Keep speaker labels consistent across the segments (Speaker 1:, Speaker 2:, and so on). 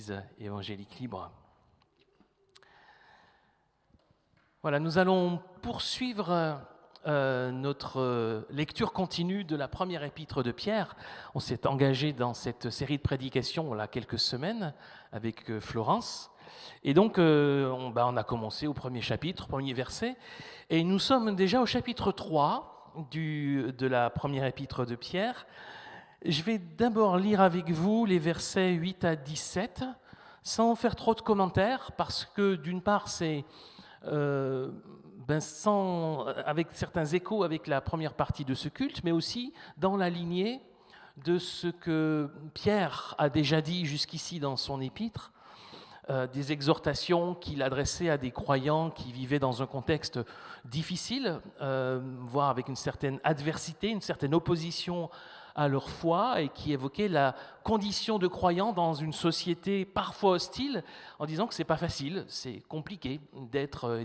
Speaker 1: l'Église évangélique libre. Voilà, nous allons poursuivre notre lecture continue de la première épître de Pierre. On s'est engagé dans cette série de prédications il y a quelques semaines avec Florence. Et donc, on a commencé au premier chapitre, premier verset, et nous sommes déjà au chapitre 3 de la première épître de Pierre. Je vais d'abord lire avec vous les versets 8 à 17, sans faire trop de commentaires, parce que d'une part, c'est avec certains échos avec la première partie de ce culte, mais aussi dans la lignée de ce que Pierre a déjà dit jusqu'ici dans son épître, des exhortations qu'il adressait à des croyants qui vivaient dans un contexte difficile, voire avec une certaine adversité, une certaine opposition à leur foi, et qui évoquaient la condition de croyant dans une société parfois hostile, en disant que c'est pas facile, c'est compliqué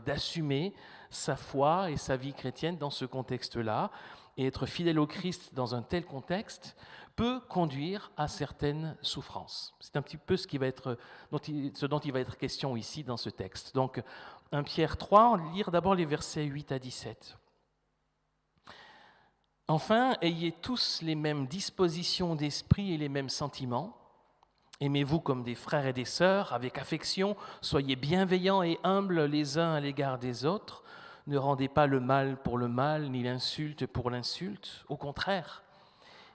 Speaker 1: d'assumer sa foi et sa vie chrétienne dans ce contexte-là, et être fidèle au Christ dans un tel contexte peut conduire à certaines souffrances. C'est un petit peu ce dont il va être question ici dans ce texte. Donc, 1 Pierre 3, lire d'abord les versets 8 à 17. Enfin, ayez tous les mêmes dispositions d'esprit et les mêmes sentiments. Aimez-vous comme des frères et des sœurs, avec affection, soyez bienveillants et humbles les uns à l'égard des autres. Ne rendez pas le mal pour le mal, ni l'insulte pour l'insulte. Au contraire,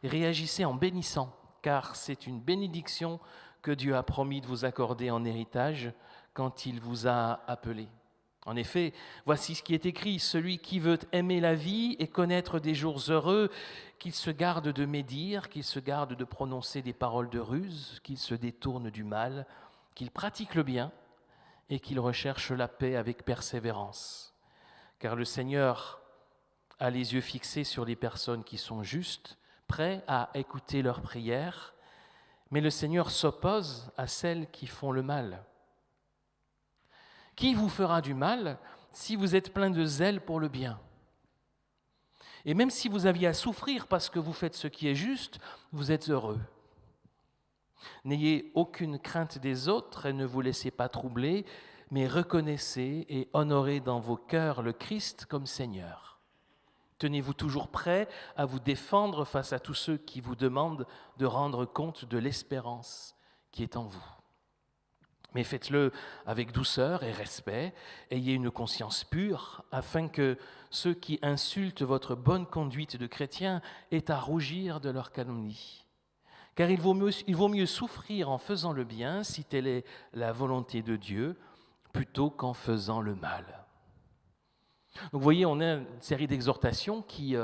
Speaker 1: réagissez en bénissant, car c'est une bénédiction que Dieu a promis de vous accorder en héritage quand il vous a appelé. En effet, voici ce qui est écrit, celui qui veut aimer la vie et connaître des jours heureux, qu'il se garde de médire, qu'il se garde de prononcer des paroles de ruse, qu'il se détourne du mal, qu'il pratique le bien et qu'il recherche la paix avec persévérance. Car le Seigneur a les yeux fixés sur les personnes qui sont justes, prêts à écouter leurs prières, mais le Seigneur s'oppose à celles qui font le mal. Qui vous fera du mal si vous êtes plein de zèle pour le bien? Et même si vous aviez à souffrir parce que vous faites ce qui est juste, vous êtes heureux. N'ayez aucune crainte des autres et ne vous laissez pas troubler, mais reconnaissez et honorez dans vos cœurs le Christ comme Seigneur. Tenez-vous toujours prêts à vous défendre face à tous ceux qui vous demandent de rendre compte de l'espérance qui est en vous. Mais faites-le avec douceur et respect, ayez une conscience pure, afin que ceux qui insultent votre bonne conduite de chrétien aient à rougir de leur calomnie. Car il vaut mieux souffrir en faisant le bien, si telle est la volonté de Dieu, plutôt qu'en faisant le mal. Donc vous voyez, on a une série d'exhortations qui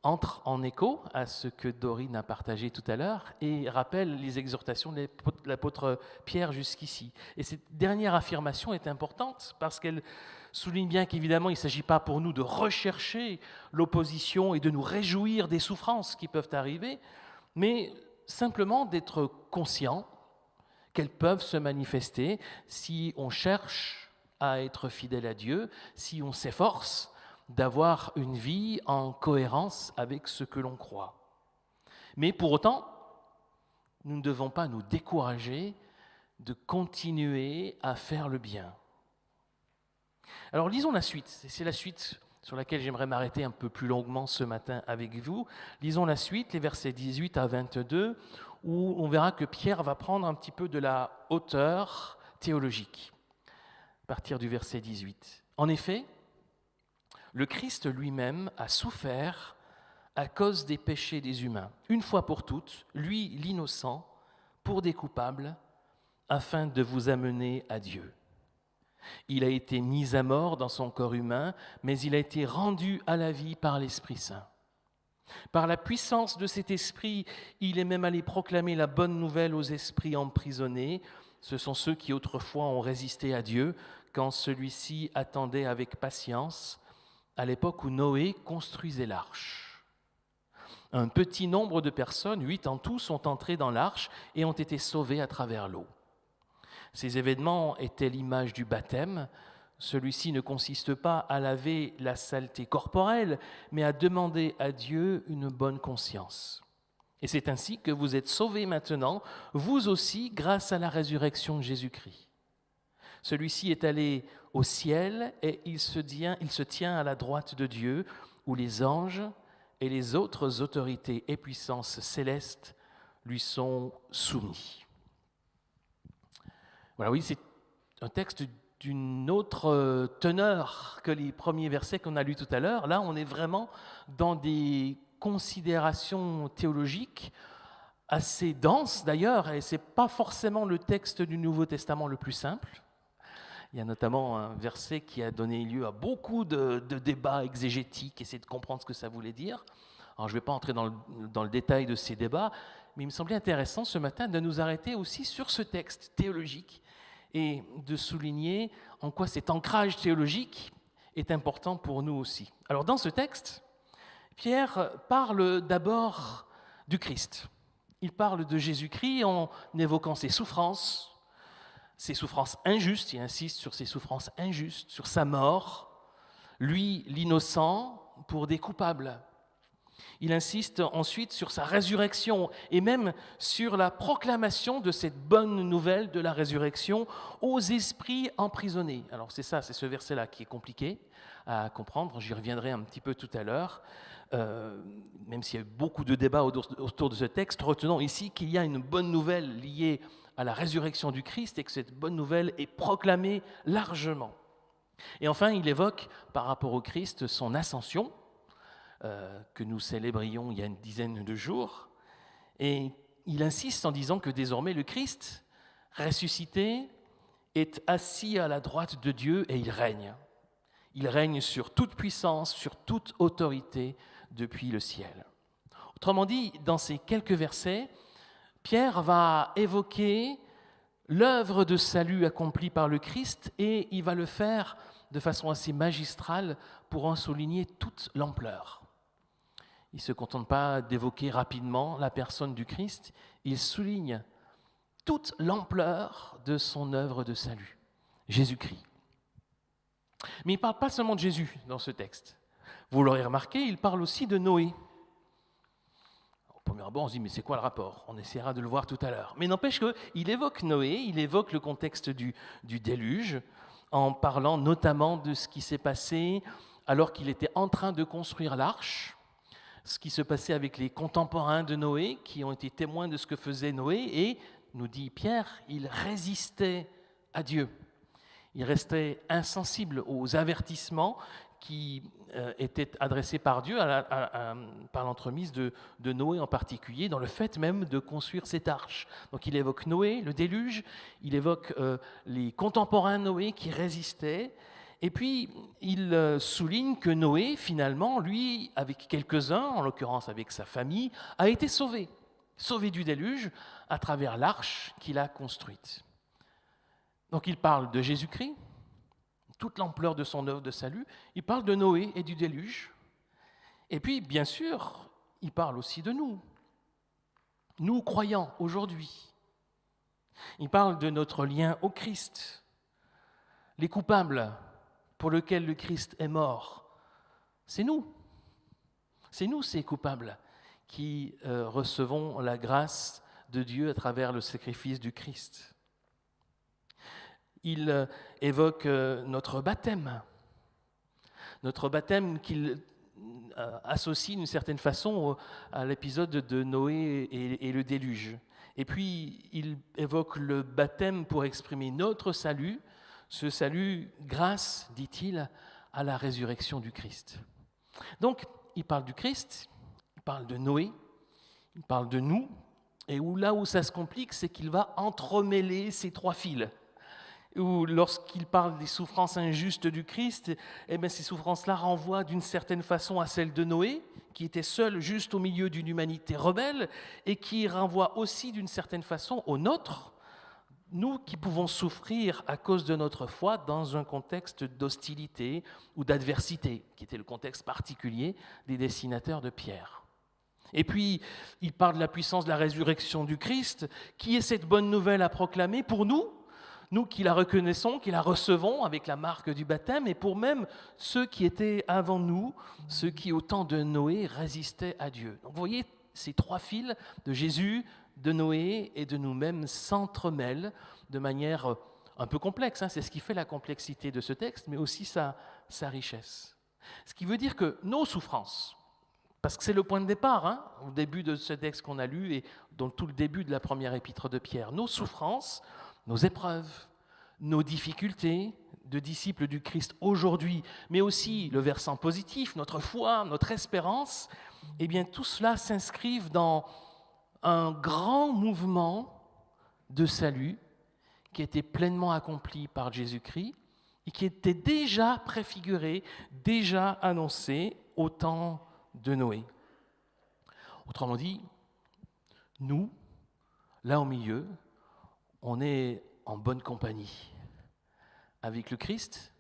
Speaker 1: entre en écho à ce que Dorine a partagé tout à l'heure et rappelle les exhortations de l'apôtre Pierre jusqu'ici. Et cette dernière affirmation est importante parce qu'elle souligne bien qu'évidemment, il ne s'agit pas pour nous de rechercher l'opposition et de nous réjouir des souffrances qui peuvent arriver, mais simplement d'être conscient qu'elles peuvent se manifester si on cherche à être fidèle à Dieu, si on s'efforce d'avoir une vie en cohérence avec ce que l'on croit. Mais pour autant, nous ne devons pas nous décourager de continuer à faire le bien. Alors lisons la suite, c'est la suite sur laquelle j'aimerais m'arrêter un peu plus longuement ce matin avec vous. Lisons la suite, les versets 18 à 22, où on verra que Pierre va prendre un petit peu de la hauteur théologique, à partir du verset 18. En effet, le Christ lui-même a souffert à cause des péchés des humains, une fois pour toutes, lui l'innocent, pour des coupables, afin de vous amener à Dieu. Il a été mis à mort dans son corps humain, mais il a été rendu à la vie par l'Esprit Saint. Par la puissance de cet Esprit, il est même allé proclamer la bonne nouvelle aux esprits emprisonnés. Ce sont ceux qui autrefois ont résisté à Dieu, quand celui-ci attendait avec patience à l'époque où Noé construisait l'arche. Un petit nombre de personnes, 8 en tout, sont entrées dans l'arche et ont été sauvées à travers l'eau. Ces événements étaient l'image du baptême. Celui-ci ne consiste pas à laver la saleté corporelle, mais à demander à Dieu une bonne conscience. Et c'est ainsi que vous êtes sauvés maintenant, vous aussi, grâce à la résurrection de Jésus-Christ. Celui-ci est allé au ciel et il se tient à la droite de Dieu, où les anges et les autres autorités et puissances célestes lui sont soumis. Voilà, oui, c'est un texte d'une autre teneur que les premiers versets qu'on a lus tout à l'heure. Là, on est vraiment dans des considérations théologiques assez denses d'ailleurs, et ce n'est pas forcément le texte du Nouveau Testament le plus simple. Il y a notamment un verset qui a donné lieu à beaucoup de débats exégétiques, essayer de comprendre ce que ça voulait dire. Alors, je ne vais pas entrer dans le détail de ces débats, mais il me semblait intéressant ce matin de nous arrêter aussi sur ce texte théologique et de souligner en quoi cet ancrage théologique est important pour nous aussi. Alors, dans ce texte, Pierre parle d'abord du Christ. Il parle de Jésus-Christ en évoquant ses souffrances injustes, il insiste sur ses souffrances injustes, sur sa mort, lui l'innocent pour des coupables. Il insiste ensuite sur sa résurrection et même sur la proclamation de cette bonne nouvelle de la résurrection aux esprits emprisonnés. Alors c'est ce verset-là qui est compliqué à comprendre, j'y reviendrai un petit peu tout à l'heure. Même s'il y a eu beaucoup de débats autour de ce texte, retenons ici qu'il y a une bonne nouvelle liée à la résurrection du Christ et que cette bonne nouvelle est proclamée largement. Et enfin, il évoque par rapport au Christ son ascension, que nous célébrions il y a une dizaine de jours, et il insiste en disant que désormais le Christ, ressuscité, est assis à la droite de Dieu et il règne. Il règne sur toute puissance, sur toute autorité depuis le ciel. Autrement dit, dans ces quelques versets, Pierre va évoquer l'œuvre de salut accomplie par le Christ et il va le faire de façon assez magistrale pour en souligner toute l'ampleur. Il ne se contente pas d'évoquer rapidement la personne du Christ, il souligne toute l'ampleur de son œuvre de salut, Jésus-Christ. Mais il ne parle pas seulement de Jésus dans ce texte. Vous l'aurez remarqué, il parle aussi de Noé. Au premier abord, on se dit, mais c'est quoi le rapport? On essaiera de le voir tout à l'heure. Mais n'empêche qu'il évoque Noé, il évoque le contexte du déluge, en parlant notamment de ce qui s'est passé alors qu'il était en train de construire l'arche, ce qui se passait avec les contemporains de Noé, qui ont été témoins de ce que faisait Noé, et, nous dit Pierre, il résistait à Dieu. Il restait insensible aux avertissements qui étaient adressés par Dieu par l'entremise de Noé en particulier, dans le fait même de construire cette arche. Donc il évoque Noé, le déluge, il évoque les contemporains de Noé qui résistaient, et puis il souligne que Noé, finalement, lui, avec quelques-uns, en l'occurrence avec sa famille, a été sauvé du déluge à travers l'arche qu'il a construite. Donc il parle de Jésus-Christ, toute l'ampleur de son œuvre de salut, il parle de Noé et du déluge, et puis bien sûr, il parle aussi de nous croyants aujourd'hui. Il parle de notre lien au Christ, les coupables pour lesquels le Christ est mort, c'est nous ces coupables qui recevons la grâce de Dieu à travers le sacrifice du Christ. Il évoque notre baptême qu'il associe d'une certaine façon à l'épisode de Noé et le déluge. Et puis, il évoque le baptême pour exprimer notre salut, ce salut grâce, dit-il, à la résurrection du Christ. Donc, il parle du Christ, il parle de Noé, il parle de nous, et là où ça se complique, c'est qu'il va entremêler ces trois fils. Où lorsqu'il parle des souffrances injustes du Christ, ces souffrances-là renvoient d'une certaine façon à celles de Noé, qui était seul juste au milieu d'une humanité rebelle, et qui renvoient aussi d'une certaine façon aux nôtres, nous qui pouvons souffrir à cause de notre foi dans un contexte d'hostilité ou d'adversité, qui était le contexte particulier des destinataires de Pierre. Et puis, il parle de la puissance de la résurrection du Christ, qui est cette bonne nouvelle à proclamer pour nous qui la reconnaissons, qui la recevons avec la marque du baptême, et pour même ceux qui étaient avant nous, ceux qui au temps de Noé résistaient à Dieu. Donc vous voyez, ces trois fils de Jésus, de Noé et de nous-mêmes s'entremêlent de manière un peu complexe. C'est ce qui fait la complexité de ce texte, mais aussi sa richesse. Ce qui veut dire que nos souffrances, parce que c'est le point de départ, au début de ce texte qu'on a lu et dans tout le début de la première épître de Pierre, nos souffrances, nos épreuves, nos difficultés de disciples du Christ aujourd'hui, mais aussi le versant positif, notre foi, notre espérance, eh bien tout cela s'inscrivent dans un grand mouvement de salut qui était pleinement accompli par Jésus-Christ et qui était déjà préfiguré, déjà annoncé au temps de Noé. Autrement dit, nous, là au milieu, on est en bonne compagnie avec le Christ,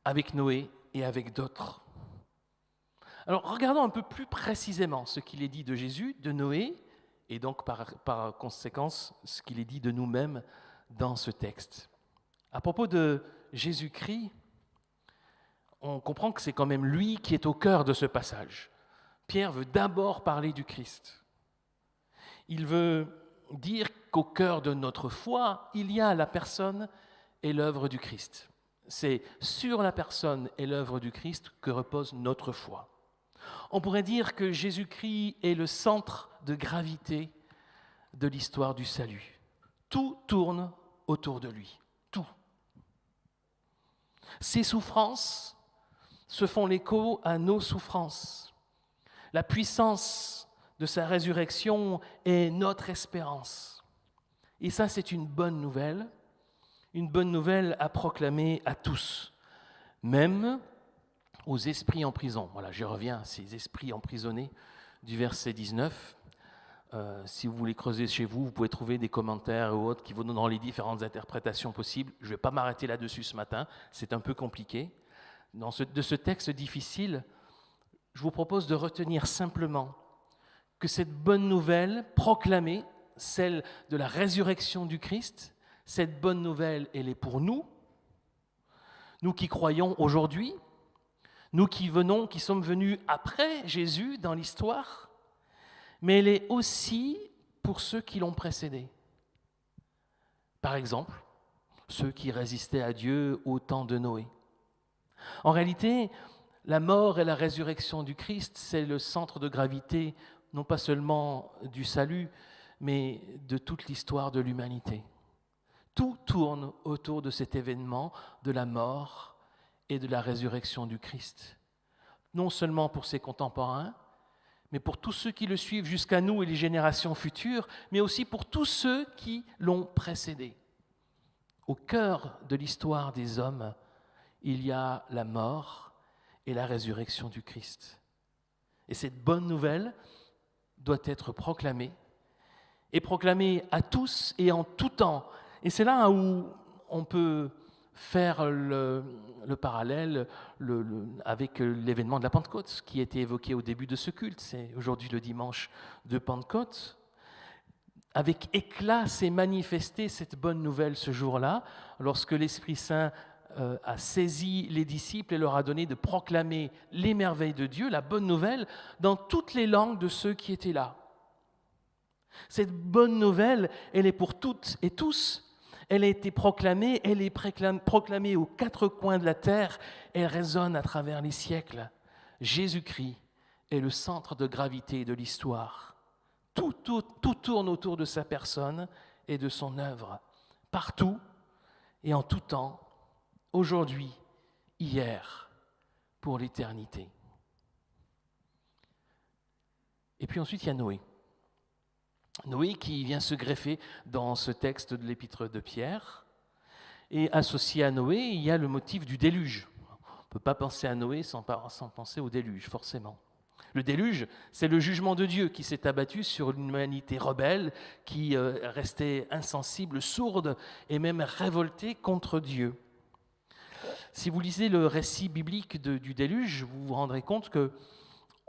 Speaker 1: avec Noé et avec d'autres. Alors regardons un peu plus précisément ce qu'il est dit de Jésus, de Noé, et donc par conséquence ce qu'il est dit de nous-mêmes dans ce texte. À propos de Jésus-Christ, on comprend que c'est quand même lui qui est au cœur de ce passage. Pierre veut d'abord parler du Christ. Il veut dire qu'au cœur de notre foi, il y a la personne et l'œuvre du Christ. C'est sur la personne et l'œuvre du Christ que repose notre foi. On pourrait dire que Jésus-Christ est le centre de gravité de l'histoire du salut. Tout tourne autour de lui. Tout. Ses souffrances se font l'écho à nos souffrances. La puissance de sa résurrection est notre espérance. Et ça, c'est une bonne nouvelle à proclamer à tous, même aux esprits en prison. Voilà, je reviens à ces esprits emprisonnés du verset 19. Si vous voulez creuser chez vous, vous pouvez trouver des commentaires ou autres qui vont dans les différentes interprétations possibles. Je ne vais pas m'arrêter là-dessus ce matin, c'est un peu compliqué. De ce texte difficile, je vous propose de retenir simplement que cette bonne nouvelle proclamée, celle de la résurrection du Christ, cette bonne nouvelle, elle est pour nous qui croyons aujourd'hui, nous qui sommes venus après Jésus dans l'histoire, mais elle est aussi pour ceux qui l'ont précédé. Par exemple, ceux qui résistaient à Dieu au temps de Noé. En réalité, la mort et la résurrection du Christ, c'est le centre de gravité, non pas seulement du salut, mais de toute l'histoire de l'humanité. Tout tourne autour de cet événement de la mort et de la résurrection du Christ. Non seulement pour ses contemporains, mais pour tous ceux qui le suivent jusqu'à nous et les générations futures, mais aussi pour tous ceux qui l'ont précédé. Au cœur de l'histoire des hommes, il y a la mort et la résurrection du Christ. Et cette bonne nouvelle doit être proclamée, et proclamée à tous et en tout temps. Et c'est là où on peut faire le parallèle avec l'événement de la Pentecôte qui a été évoqué au début de ce culte. C'est aujourd'hui le dimanche de Pentecôte. Avec éclat s'est manifestée cette bonne nouvelle ce jour-là, lorsque l'Esprit Saint a saisi les disciples et leur a donné de proclamer les merveilles de Dieu, la bonne nouvelle, dans toutes les langues de ceux qui étaient là. Cette bonne nouvelle, elle est pour toutes et tous. Elle a été proclamée, elle est proclamée aux quatre coins de la terre, elle résonne à travers les siècles. Jésus-Christ est le centre de gravité de l'histoire. Tout tourne autour de sa personne et de son œuvre, partout et en tout temps, aujourd'hui, hier, pour l'éternité. Et puis ensuite, il y a Noé. Noé qui vient se greffer dans ce texte de l'épître de Pierre. Et associé à Noé, il y a le motif du déluge. On ne peut pas penser à Noé sans penser au déluge, forcément. Le déluge, c'est le jugement de Dieu qui s'est abattu sur une humanité rebelle, qui restait insensible, sourde et même révoltée contre Dieu. Si vous lisez le récit biblique du déluge, vous vous rendrez compte que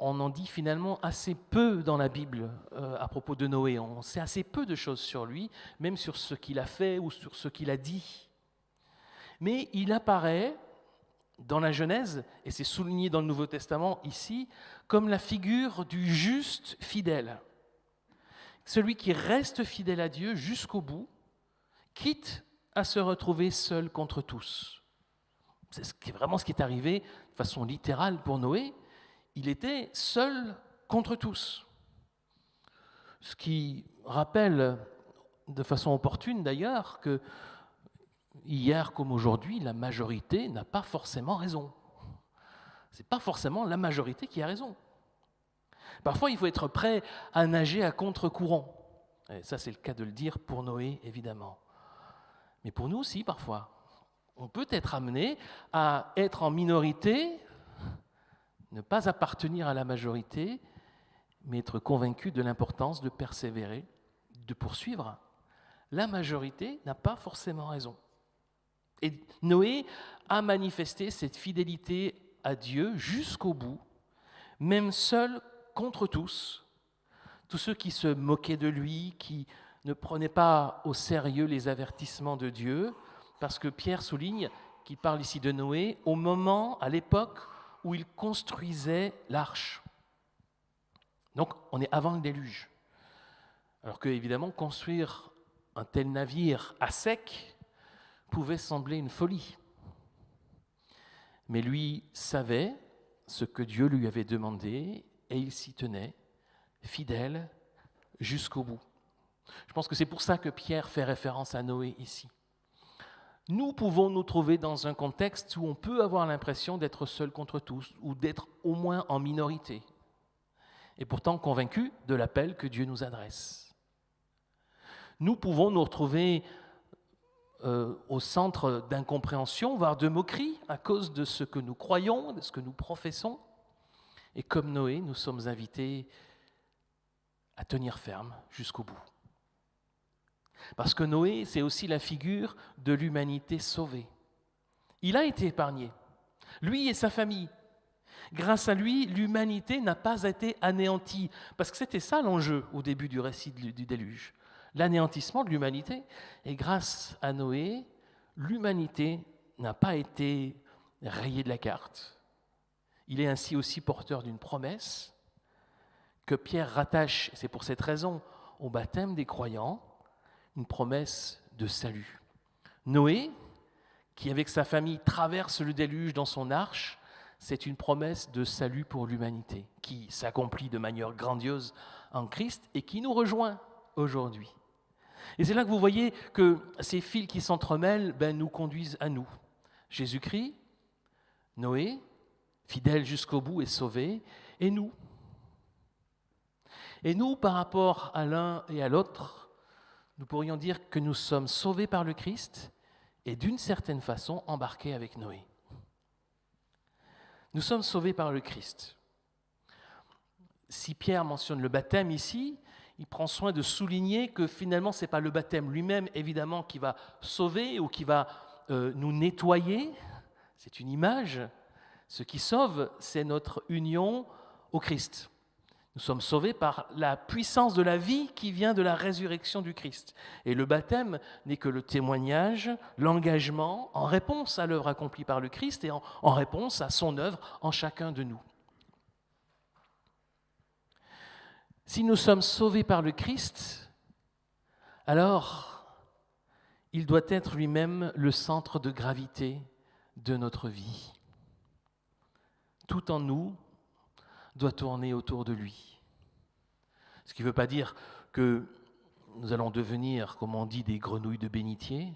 Speaker 1: on en dit finalement assez peu dans la Bible à propos de Noé. On sait assez peu de choses sur lui, même sur ce qu'il a fait ou sur ce qu'il a dit. Mais il apparaît dans la Genèse, et c'est souligné dans le Nouveau Testament ici, comme la figure du juste fidèle. celui qui reste fidèle à Dieu jusqu'au bout, quitte à se retrouver seul contre tous. C'est vraiment ce qui est arrivé de façon littérale pour Noé. Il était seul contre tous. Ce qui rappelle de façon opportune d'ailleurs que hier comme aujourd'hui, la majorité n'a pas forcément raison. Ce n'est pas forcément la majorité qui a raison. Parfois, il faut être prêt à nager à contre-courant. Et ça, c'est le cas de le dire pour Noé, évidemment. Mais pour nous aussi, parfois, on peut être amené à être en minorité, ne pas appartenir à la majorité, mais être convaincu de l'importance de persévérer, de poursuivre. La majorité n'a pas forcément raison. Et Noé a manifesté cette fidélité à Dieu jusqu'au bout, même seul contre tous ceux qui se moquaient de lui, qui ne prenaient pas au sérieux les avertissements de Dieu, parce que Pierre souligne qu'il parle ici de Noé au moment, à l'époque où il construisait l'arche. Donc on est avant le déluge. Alors que, évidemment, construire un tel navire à sec pouvait sembler une folie. Mais lui savait ce que Dieu lui avait demandé et il s'y tenait, fidèle jusqu'au bout. Je pense que c'est pour ça que Pierre fait référence à Noé ici. Nous pouvons nous trouver dans un contexte où on peut avoir l'impression d'être seul contre tous ou d'être au moins en minorité, et pourtant convaincus de l'appel que Dieu nous adresse. Nous pouvons nous retrouver au centre d'incompréhension, voire de moquerie, à cause de ce que nous croyons, de ce que nous professons. Et comme Noé, nous sommes invités à tenir ferme jusqu'au bout. Parce que Noé, c'est aussi la figure de l'humanité sauvée. Il a été épargné, lui et sa famille. Grâce à lui, l'humanité n'a pas été anéantie. Parce que c'était ça l'enjeu au début du récit du déluge. L'anéantissement de l'humanité. Et grâce à Noé, l'humanité n'a pas été rayée de la carte. Il est ainsi aussi porteur d'une promesse que Pierre rattache, c'est pour cette raison, au baptême des croyants, une promesse de salut. Noé, qui avec sa famille traverse le déluge dans son arche, c'est une promesse de salut pour l'humanité, qui s'accomplit de manière grandiose en Christ et qui nous rejoint aujourd'hui. Et c'est là que vous voyez que ces fils qui s'entremêlent nous conduisent à nous. Jésus-Christ, Noé, fidèle jusqu'au bout et sauvé, et nous. Et nous, par rapport à l'un et à l'autre, nous pourrions dire que nous sommes sauvés par le Christ et d'une certaine façon embarqués avec Noé. Nous sommes sauvés par le Christ. Si Pierre mentionne le baptême ici, il prend soin de souligner que finalement, ce n'est pas le baptême lui-même, évidemment, qui va sauver ou qui va nous nettoyer. C'est une image. Ce qui sauve, c'est notre union au Christ. Nous sommes sauvés par la puissance de la vie qui vient de la résurrection du Christ. Et le baptême n'est que le témoignage, l'engagement en réponse à l'œuvre accomplie par le Christ et en réponse à son œuvre en chacun de nous. Si nous sommes sauvés par le Christ, alors il doit être lui-même le centre de gravité de notre vie. Tout en nous doit tourner autour de lui. Ce qui ne veut pas dire que nous allons devenir, comme on dit, des grenouilles de bénitier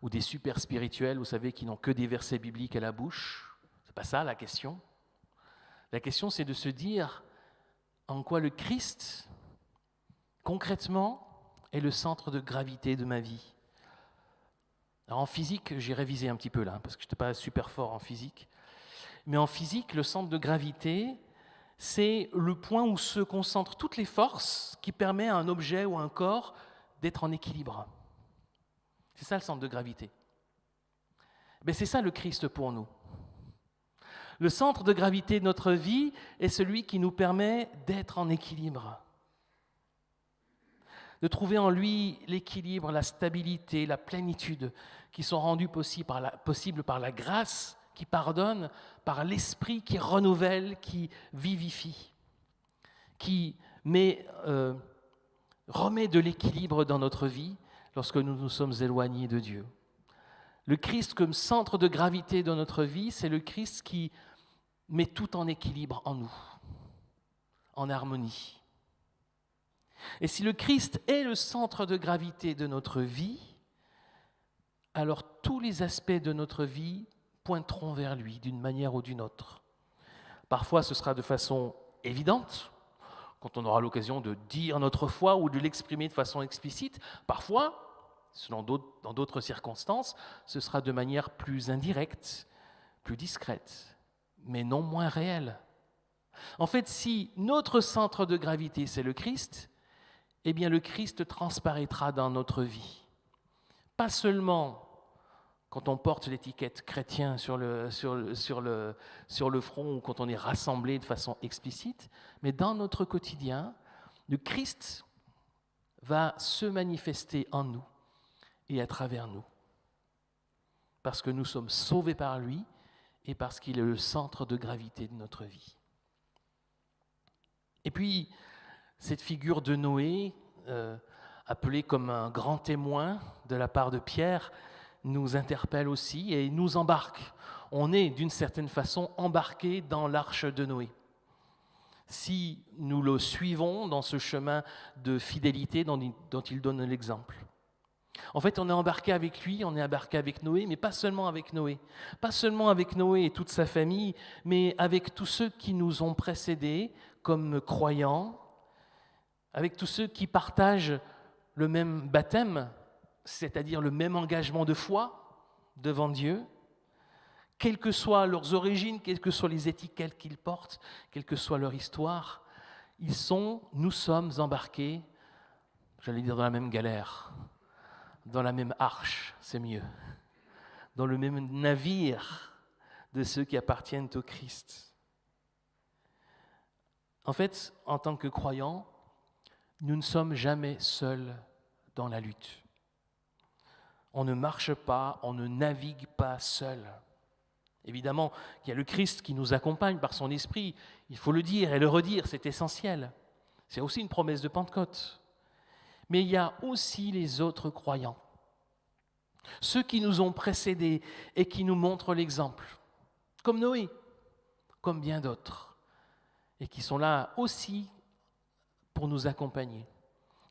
Speaker 1: ou des super spirituels, vous savez, qui n'ont que des versets bibliques à la bouche. Ce n'est pas ça la question. La question, c'est de se dire en quoi le Christ, concrètement, est le centre de gravité de ma vie. Alors en physique, j'ai révisé un petit peu là, parce que je n'étais pas super fort en physique. Mais en physique, le centre de gravité, c'est le point où se concentrent toutes les forces qui permettent à un objet ou à un corps d'être en équilibre. C'est ça le centre de gravité. Mais c'est ça le Christ pour nous. Le centre de gravité de notre vie est celui qui nous permet d'être en équilibre. De trouver en lui l'équilibre, la stabilité, la plénitude qui sont rendues possibles par la grâce qui pardonne, par l'esprit qui renouvelle, qui vivifie, qui met remet de l'équilibre dans notre vie lorsque nous nous sommes éloignés de Dieu. Le Christ comme centre de gravité de notre vie, c'est le Christ qui met tout en équilibre en nous, en harmonie. Et si le Christ est le centre de gravité de notre vie, alors tous les aspects de notre vie pointeront vers lui d'une manière ou d'une autre. Parfois, ce sera de façon évidente, quand on aura l'occasion de dire notre foi ou de l'exprimer de façon explicite. Parfois, dans d'autres circonstances, ce sera de manière plus indirecte, plus discrète, mais non moins réelle. En fait, si notre centre de gravité, c'est le Christ, eh bien le Christ transparaîtra dans notre vie. Pas seulement quand on porte l'étiquette chrétien sur le front ou quand on est rassemblé de façon explicite, mais dans notre quotidien, le Christ va se manifester en nous et à travers nous. Parce que nous sommes sauvés par lui et parce qu'il est le centre de gravité de notre vie. Et puis, cette figure de Noé, appelée comme un grand témoin de la part de Pierre, nous interpelle aussi et nous embarque. On est d'une certaine façon embarqué dans l'arche de Noé. Si nous le suivons dans ce chemin de fidélité dont il donne l'exemple. En fait, on est embarqué avec lui, on est embarqué avec Noé, mais pas seulement avec Noé. Pas seulement avec Noé et toute sa famille, mais avec tous ceux qui nous ont précédés comme croyants, avec tous ceux qui partagent le même baptême, c'est-à-dire le même engagement de foi devant Dieu, quelles que soient leurs origines, quelles que soient les étiquettes qu'ils portent, quelle que soit leur histoire, nous sommes embarqués, j'allais dire dans la même galère, dans la même arche, c'est mieux, dans le même navire de ceux qui appartiennent au Christ. En fait, en tant que croyants, nous ne sommes jamais seuls dans la lutte. On ne marche pas, on ne navigue pas seul. Évidemment, il y a le Christ qui nous accompagne par son esprit. Il faut le dire et le redire, c'est essentiel. C'est aussi une promesse de Pentecôte. Mais il y a aussi les autres croyants. Ceux qui nous ont précédés et qui nous montrent l'exemple. Comme Noé, comme bien d'autres. Et qui sont là aussi pour nous accompagner.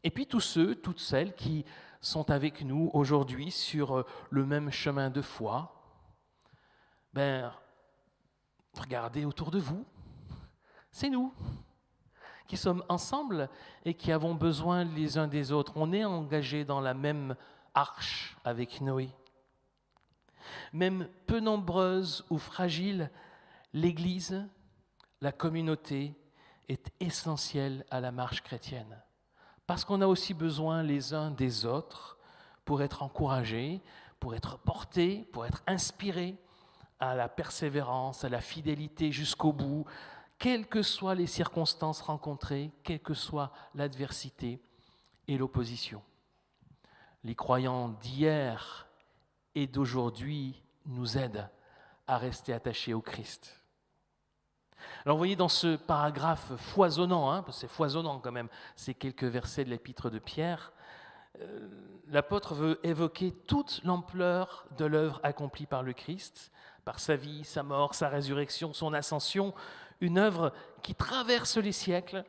Speaker 1: Et puis tous ceux, toutes celles qui sont avec nous aujourd'hui sur le même chemin de foi, regardez autour de vous, c'est nous qui sommes ensemble et qui avons besoin les uns des autres. On est engagés dans la même arche avec Noé. Même peu nombreuse ou fragile, l'Église, la communauté est essentielle à la marche chrétienne. Parce qu'on a aussi besoin les uns des autres pour être encouragés, pour être portés, pour être inspirés à la persévérance, à la fidélité jusqu'au bout, quelles que soient les circonstances rencontrées, quelle que soit l'adversité et l'opposition. Les croyants d'hier et d'aujourd'hui nous aident à rester attachés au Christ. Alors vous voyez dans ce paragraphe foisonnant, c'est foisonnant quand même, ces quelques versets de l'épître de Pierre, l'apôtre veut évoquer toute l'ampleur de l'œuvre accomplie par le Christ, par sa vie, sa mort, sa résurrection, son ascension, une œuvre qui traverse les siècles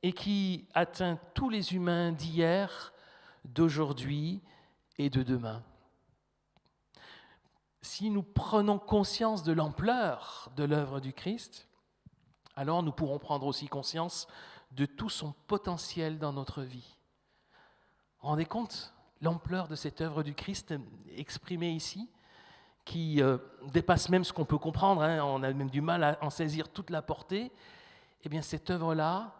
Speaker 1: et qui atteint tous les humains d'hier, d'aujourd'hui et de demain. Si nous prenons conscience de l'ampleur de l'œuvre du Christ, alors nous pourrons prendre aussi conscience de tout son potentiel dans notre vie. Vous vous rendez compte l'ampleur de cette œuvre du Christ exprimée ici, qui dépasse même ce qu'on peut comprendre, on a même du mal à en saisir toute la portée. Eh bien, cette œuvre-là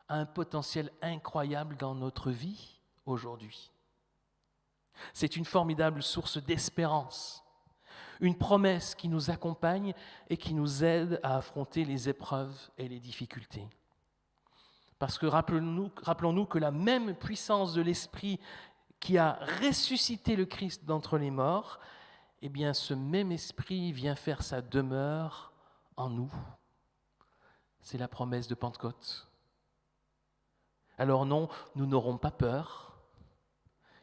Speaker 1: a un potentiel incroyable dans notre vie aujourd'hui. C'est une formidable source d'espérance. Une promesse qui nous accompagne et qui nous aide à affronter les épreuves et les difficultés. Parce que rappelons-nous que la même puissance de l'Esprit qui a ressuscité le Christ d'entre les morts, eh bien ce même Esprit vient faire sa demeure en nous. C'est la promesse de Pentecôte. Alors non, nous n'aurons pas peur,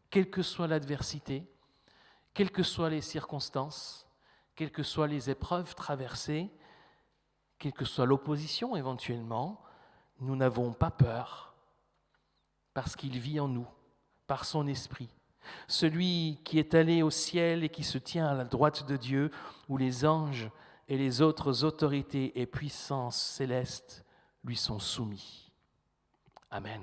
Speaker 1: quelle que soit l'adversité, quelles que soient les circonstances, quelles que soient les épreuves traversées, quelle que soit l'opposition éventuellement, nous n'avons pas peur parce qu'il vit en nous, par son esprit. Celui qui est allé au ciel et qui se tient à la droite de Dieu, où les anges et les autres autorités et puissances célestes lui sont soumis. Amen.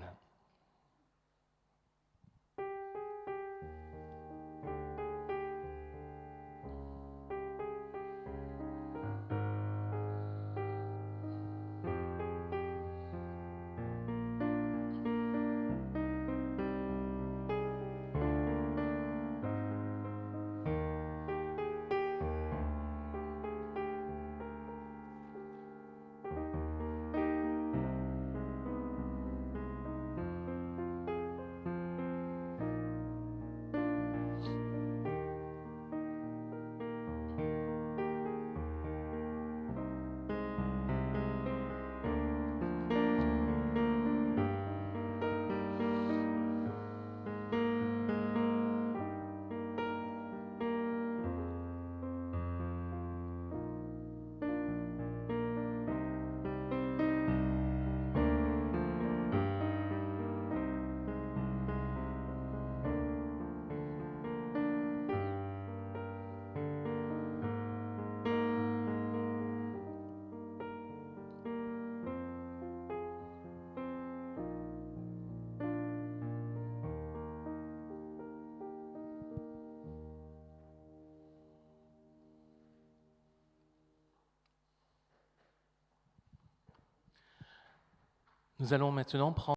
Speaker 1: Nous allons maintenant prendre